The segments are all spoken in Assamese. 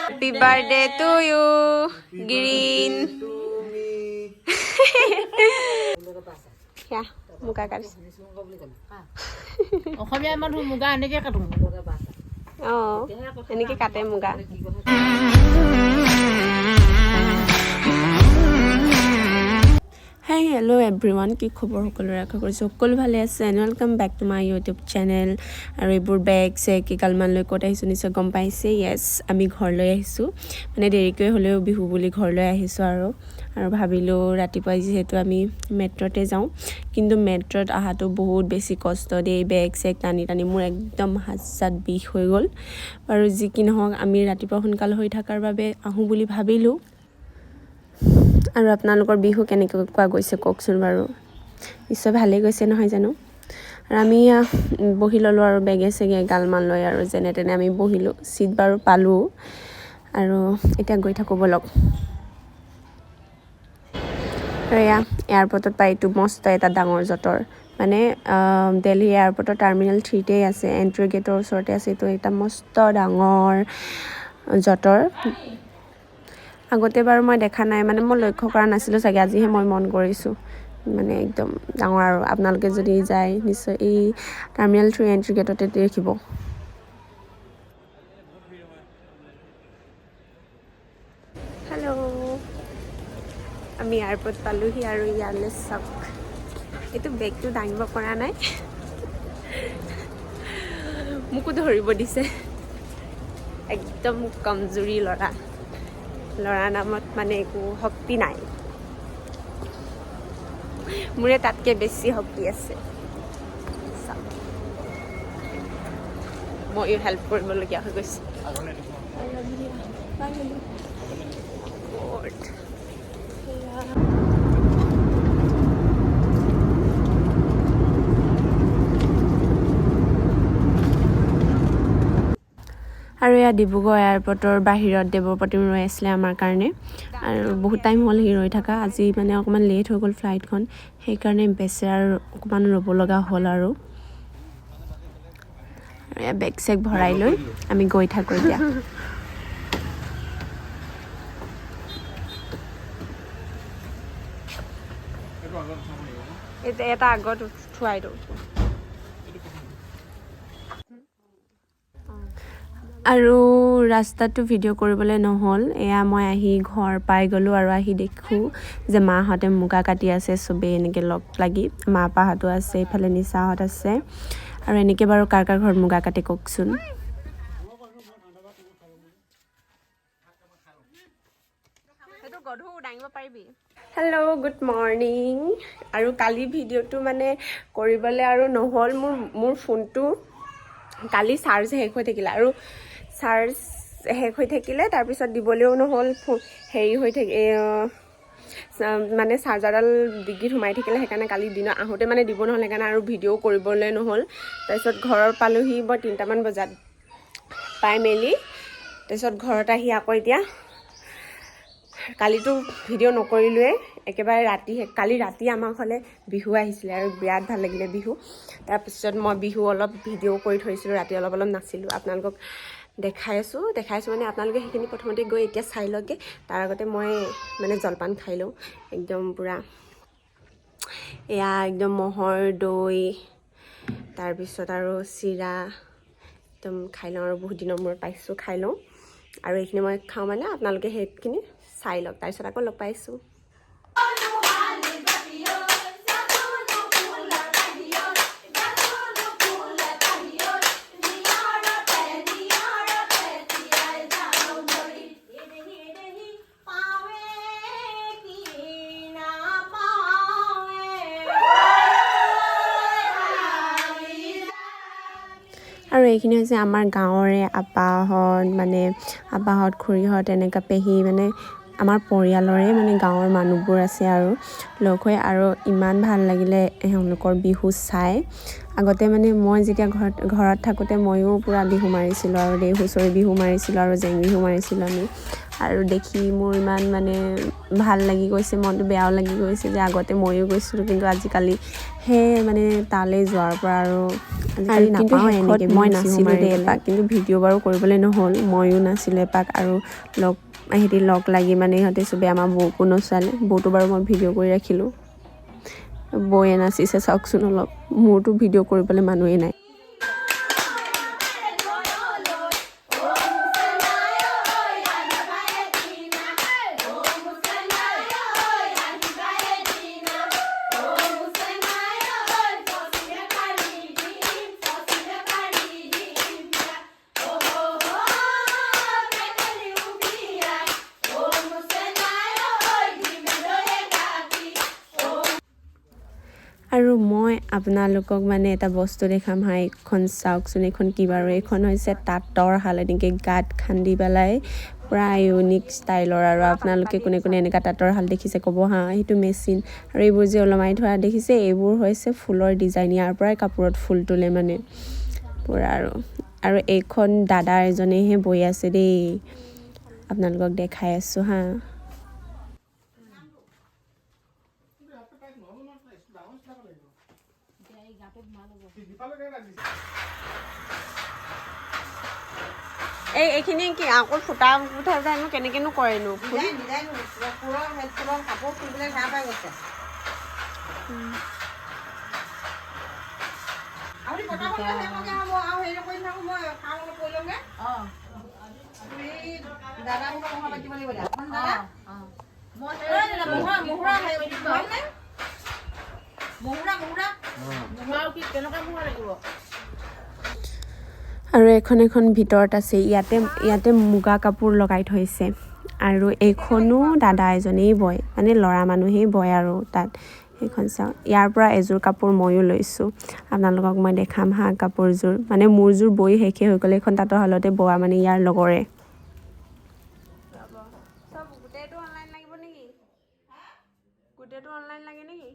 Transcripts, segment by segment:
Happy birthday to you, Green. Ya, muka kan. অসমীয়া মানুহ মুগা এনেকে কাটো এনেকে কাটে মুগা Hi, hello everyone. কি খবৰ সকলোৰে আশা কৰিছো সকলো ভালে আছে and welcome back to my YouTube channel আৰু এইবোৰ বেগ চে কি কালমান লৈ ক'ত আহিছো নিশ্চয় গম পাইছে ইয়েছ আমি ঘৰলৈ আহিছো মানে দেৰিকৈ হ'লেও বিহু বুলি ঘৰলৈ আহিছো আৰু ভাবিলো ৰাতিপুৱা যিহেতু আমি মেট্ৰতে যাওঁ কিন্তু মেট্ৰত আহাটো বহুত বেছি কষ্ট দেই বেগ চেক টানি টানি মোৰ একদম হাত বিষ হৈ গ'ল আৰু যি কি নহওক আমি ৰাতিপুৱা সোনকাল হৈ থকাৰ বাবে আহো বুলি ভাবিলো আৰু আপোনালোকৰ বিহু কেনেকৈ কোৱা গৈছে কওকচোন বাৰু নিশ্চয় ভালেই গৈছে নহয় জানো আৰু আমি বহি ল'লো আৰু বেগে চেগে গালমান লৈ আৰু যেনে তেনে আমি বহিলো সিট বাৰু পালো আৰু এতিয়া গৈ থাকো বলক ৰেয়া এয়াৰপৰ্টত পাইটো মস্ত এটা ডাঙৰ জটৰ মানে দিল্লী এয়াৰপৰ্টৰ টাৰ্মিনেল 3 তে আছে এন্ট্ৰি গেটৰ ওচৰতে আছে তো এটা মস্ত ডাঙৰ জটৰ আগতে বাৰু মই দেখা নাই মানে মই লক্ষ্য কৰা নাছিলো চাগে আজিহে মই মন কৰিছো মানে একদম ডাঙৰ আৰু আপোনালোকে যদি যায় নিশ্চয় এই টাৰ্মিনেল 3 এন্ট্ৰি গেটতে দেখিব হেল্ল' আমি এয়াৰপৰ্ট পালোহি আৰু ইয়ালে চাওক এইটো বেগটো দাঙিব পৰা নাই মোকো ধৰিব দিছে একদম কমজোৰি ল'ৰা নামত মানে একো শক্তি নাই মোৰে তাতকে বেছি শক্তি আছে ময়ো হেল্প কৰিবলগীয়া হৈ গৈছে আৰু এয়া ডিব্ৰুগড় এয়াৰপৰ্টৰ বাহিৰত দেৱপ্ৰতিম ৰৈ আছিলে আমাৰ কাৰণে আৰু বহুত টাইম হ'ল সি ৰৈ থকা আজি মানে অকণমান লেট হৈ গ'ল ফ্লাইটখন সেইকাৰণে বেচেৰাৰ অকণমান ৰ'ব লগা হ'ল আৰু এয়া বেগ চেগ ভৰাই লৈ আমি গৈ থাকোঁ এতিয়া এটা আগত থোৱাই দিওঁ আৰু ৰাস্তাটো ভিডিঅ' কৰিবলৈ নহ'ল এয়া মই আহি ঘৰ পাই গ'লোঁ আৰু আহি দেখোঁ যে মাহঁতে মুগা কাটি আছে চবেই এনেকৈ লগ লাগি মা পাহঁতো আছে এইফালে নিচাহঁত আছে আৰু এনেকৈ বাৰু কাৰ কাৰ ঘৰত মুগা কাটি কওকচোন হেল্ল' গুড মৰ্ণিং আৰু কালি ভিডিঅ'টো মানে কৰিবলৈ আৰু নহ'ল মোৰ ফোনটো কালি চাৰ্জ শেষ হৈ থাকিলে আৰু চাৰ্জ শেষ হৈ থাকিলে তাৰপিছত দিবলৈও নহ'ল হেৰি হৈ মানে চাৰ্জাৰডাল ডিগ্ৰীত সোমাই থাকিলে সেইকাৰণে কালি দিনত আহোঁতে মানে দিব নহ'ল সেইকাৰণে আৰু ভিডিঅ' কৰিবলৈ নহ'ল তাৰপিছত ঘৰত পালোহি মই 3টামান বজাত পাই মেলি তাৰপিছত ঘৰত আহি আকৌ এতিয়া কালিতো ভিডিঅ' নকৰিলোৱে একেবাৰে কালি ৰাতি আমাৰ ঘৰলৈ বিহু আহিছিলে আৰু বিৰাট ভাল লাগিলে বিহু তাৰপিছত মই বিহু অলপ ভিডিঅ' কৰি থৈছিলোঁ ৰাতি অলপ নাচিলোঁ আপোনালোকক দেখাই আছোঁ মানে আপোনালোকে সেইখিনি প্ৰথমতে গৈ এতিয়া চাই লওঁগৈ তাৰ আগতে মই মানে জলপান খাই লওঁ একদম পূৰা এয়া একদম ম'হৰ দৈ তাৰপিছত আৰু চিৰা একদম খাই লওঁ আৰু বহুত দিনৰ মূৰত পাইছোঁ খাই লওঁ আৰু এইখিনি মই খাওঁ মানে আপোনালোকে সেইখিনি চাই লওক তাৰপিছত আকৌ লগ পাইছোঁ আৰু এইখিনি হৈছে আমাৰ গাঁৱৰে আপাহঁত খুৰীহঁত এনেকুৱা পেহী মানে আমাৰ পৰিয়ালৰে মানে গাঁৱৰ মানুহবোৰ আছে আৰু লগ হৈ আৰু ইমান ভাল লাগিলে তেওঁলোকৰ বিহু চাই আগতে মানে মই যেতিয়া ঘৰত থাকোঁতে ময়ো পূৰা বিহু মাৰিছিলোঁ আৰু হুঁচৰি বিহু মাৰিছিলোঁ আৰু জেং বিহু মাৰিছিলোঁ আমি আৰু দেখি মোৰ ইমান মানে ভাল লাগি গৈছে, মনটো বেয়াও লাগি গৈছে যে আগতে ময়ো গৈছিলোঁ, কিন্তু আজিকালি সেই মানে তালৈ যোৱাৰ পৰা আৰু আজিকালি নাপাওঁ এনেকৈ। মই নাছিলোঁ দেই এপাক, কিন্তু ভিডিঅ' বাৰু কৰিবলৈ নহ'ল, ময়ো নাছিলোঁ এপাক। আৰু সিহঁতি লগ লাগি মানে ইহঁতে চবেই আমাৰ বৌকো নচালে, বৌটো বাৰু মই ভিডিঅ' কৰি ৰাখিলোঁ। বৌয়ে নাচিছে চাওকচোন, অলপ মোৰতো ভিডিঅ' কৰিবলৈ মানুহেই নাই। আৰু মই আপোনালোকক মানে এটা বস্তু দেখাম হা, এইখন চাওকচোন, এইখন কি বাৰু? এইখন হৈছে তাঁতৰ শাল, এনেকৈ গাঁত খান্দি পেলাই পূৰা ইউনিক ষ্টাইলৰ। আৰু আপোনালোকে কোনে কোনে এনেকুৱা তাঁতৰ শাল দেখিছে ক'ব হা। সেইটো মেচিন। আৰু এইবোৰ যে ওলমাই থোৱা দেখিছে, এইবোৰ হৈছে ফুলৰ ডিজাইন, ইয়াৰ পৰাই কাপোৰত ফুল তোলে মানে পূৰা। আৰু এইখন দাদা এজনেহে বৈ আছে দেই, আপোনালোকক দেখাই আছোঁ হা। এইখিনি কি আকৌ ফুটা উঠানো কেনেকেনো কৰেনো? আৰু এখন ভিতৰত আছে, ইয়াতে মুগা কাপোৰ লগাই থৈছে। আৰু এইখনো দাদা এজনেই বয়, মানে ল'ৰা মানুহেই বয় আৰু তাত। সেইখন চাওঁ, ইয়াৰ পৰা এযোৰ কাপোৰ ময়ো লৈছোঁ, আপোনালোকক মই দেখাম হা কাপোৰযোৰ। মানে মোৰযোৰ বৈ শেষে হৈ গ'ল, এইখন তাঁতৰ শালতে বোৱা, মানে ইয়াৰ লগৰে। গোটেইটো অনলাইন লাগিব নেকি? গোটেইটো অনলাইন লাগে নেকি?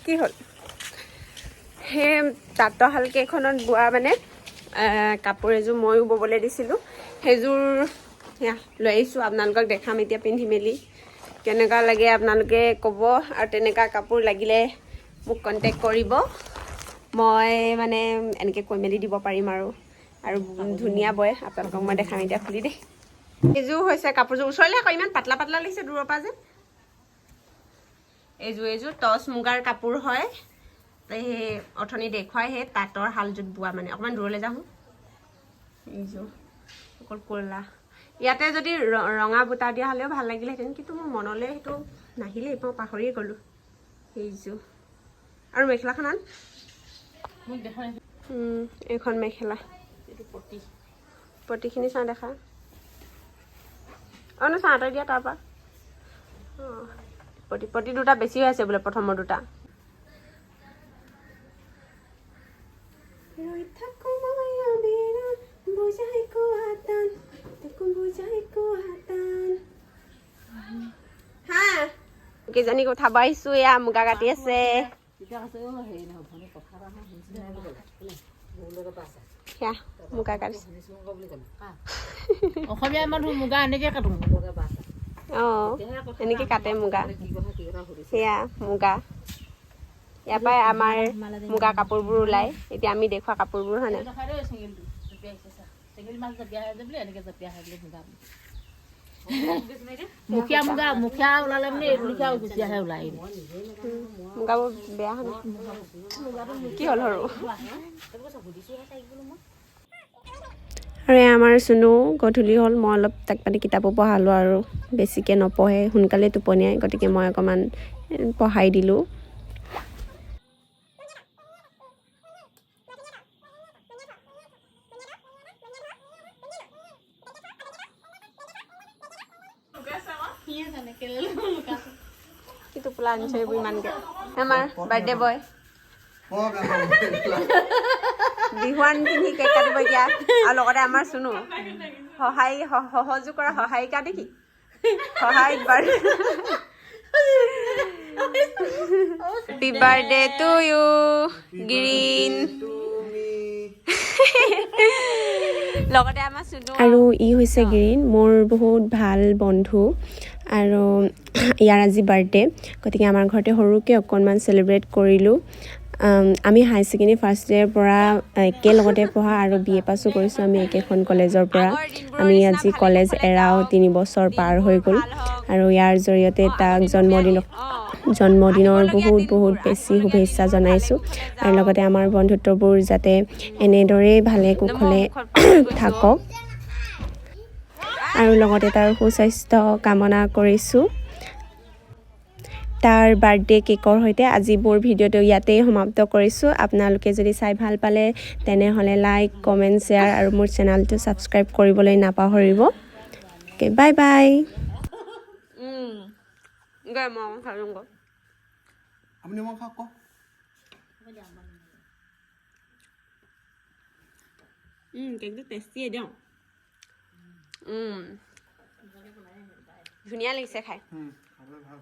কি হ'ল? সেই তাঁতৰ শাল কেইখনত বোৱা মানে কাপোৰ এযোৰ ময়ো ব'বলৈ দিছিলোঁ, সেইযোৰ লৈ আহিছোঁ, আপোনালোকক দেখাম এতিয়া পিন্ধি মেলি কেনেকুৱা লাগে আপোনালোকে ক'ব। আৰু তেনেকুৱা কাপোৰ লাগিলে মোক কণ্টেক্ট কৰিব, মই মানে এনেকৈ কৈ মেলি দিব পাৰিম। আৰু ধুনীয়া বয়, আপোনালোকক মই দেখাম এতিয়া খুলি দেই। এইযোৰ হৈছে কাপোৰযোৰ, ওচৰলৈ আকৌ ইমান পাতলা পাতলা লাগিছে দূৰৰ পৰা যে। এইযোৰ টচ মুগাৰ কাপোৰ হয়, সেই অথনি দেখুৱাই সেই তাঁতৰ শালযোৰত বোৱা, মানে অকণমান দূৰলৈ যাওঁ। এইযোৰ অকল ক'লা, ইয়াতে যদি ৰঙা বুটা দিয়া হ'লেও ভাল লাগিলেহেঁতেন, কিন্তু মোৰ মনলৈ সেইটো নাহিলেই, মই পাহৰিয়ে গ'লোঁ। সেইযোৰ আৰু মেখেলাখন আন, এইখন মেখেলা, পতিখিনি চাওঁ দেখা। অঁ ন চাওঁ, আঁতৰি দিয়া তাৰপৰা। অঁ পতি দুটা বেছি হৈ আছে বোলে, প্ৰথমৰ দুটা। কেইজনী উঠাব আহিছোঁ, এয়া মুগা কাটি আছে। মুগা কাটিছে। অসমীয়া মানুহ মুগা এনেকৈ কাটো। অঁ এনেকৈ কাটে মুগা, সেয়া মুগা। ইয়াৰ পৰাই আমাৰ মুগা কাপোৰবোৰ ওলায়, এতিয়া আমি দেখুওৱা কাপোৰবোৰ হয় নাই। মুখীয়া ওলালে মানে এইটো গুচিয়াহে ওলাই। মুগাবোৰ বেয়া হয় নাই, কি হ'ল সৰু? আৰু আমাৰ চুনু গধূলি হ'ল, মই অলপ তাক মানে কিতাপো পঢ়ালোঁ, আৰু বেছিকৈ নপঢ়ে, সোনকালে টোপনিয়াই, গতিকে মই অকণমান পঢ়াই দিলোঁ। কি টোপোলা আনিছে এইবোৰ ইমানকৈ? আমাৰ বাৰ্থডে বয় বিহুৱান পিন্ধি কেক কাটিব এতিয়া, আৰু লগতে আমাৰ চুনু সহযোগ কৰা সহায়িকা নেকি, সহায়িক বাৰু। হেপী বাৰ্থডে টু ইউ গ্ৰীণ। লগতে আমাৰ আৰু ই হৈছে গ্ৰীণ মোৰ বহুত ভাল বন্ধু আৰু ইয়াৰ আজি বাৰ্থডে গতিকে আমাৰ ঘৰতে সৰুকৈ অকণমান চেলিব্ৰেট কৰিলোঁ আমি হাই ছেকেণ্ডেৰী ফাৰ্ষ্ট ইয়েৰৰ পৰা একেলগতে পঢ়া আৰু বি এ পাছো কৰিছোঁ আমি একেখন কলেজৰ পৰা আমি আজি কলেজ এৰাও 3 বছৰ পাৰ হৈ গ'ল আৰু ইয়াৰ জৰিয়তে তাক জন্মদিনৰ বহুত বেছি শুভেচ্ছা জনাইছোঁ আৰু লগতে আমাৰ বন্ধুত্ববোৰ যাতে এনেদৰেই ভালে কুশলে থাকক আৰু লগতে তাৰ সুস্বাস্থ্য কামনা কৰিছোঁ তাৰ বাৰ্থডে কেকৰ সৈতে আজি মোৰ ভিডিঅ'টো ইয়াতেই সমাপ্ত কৰিছোঁ আপোনালোকে যদি চাই ভাল পালে তেনেহ'লে লাইক কমেণ্ট শ্বেয়াৰ আৰু মোৰ চেনেলটো ছাবস্ক্ৰাইব কৰিবলৈ নাপাহৰিব অ'কে বাই বাই আপনি আমাৰ খাক কেকটো টেষ্টিয়ে দিওঁ ধুনীয়া লাগিছে খাই খাবলৈ ভাল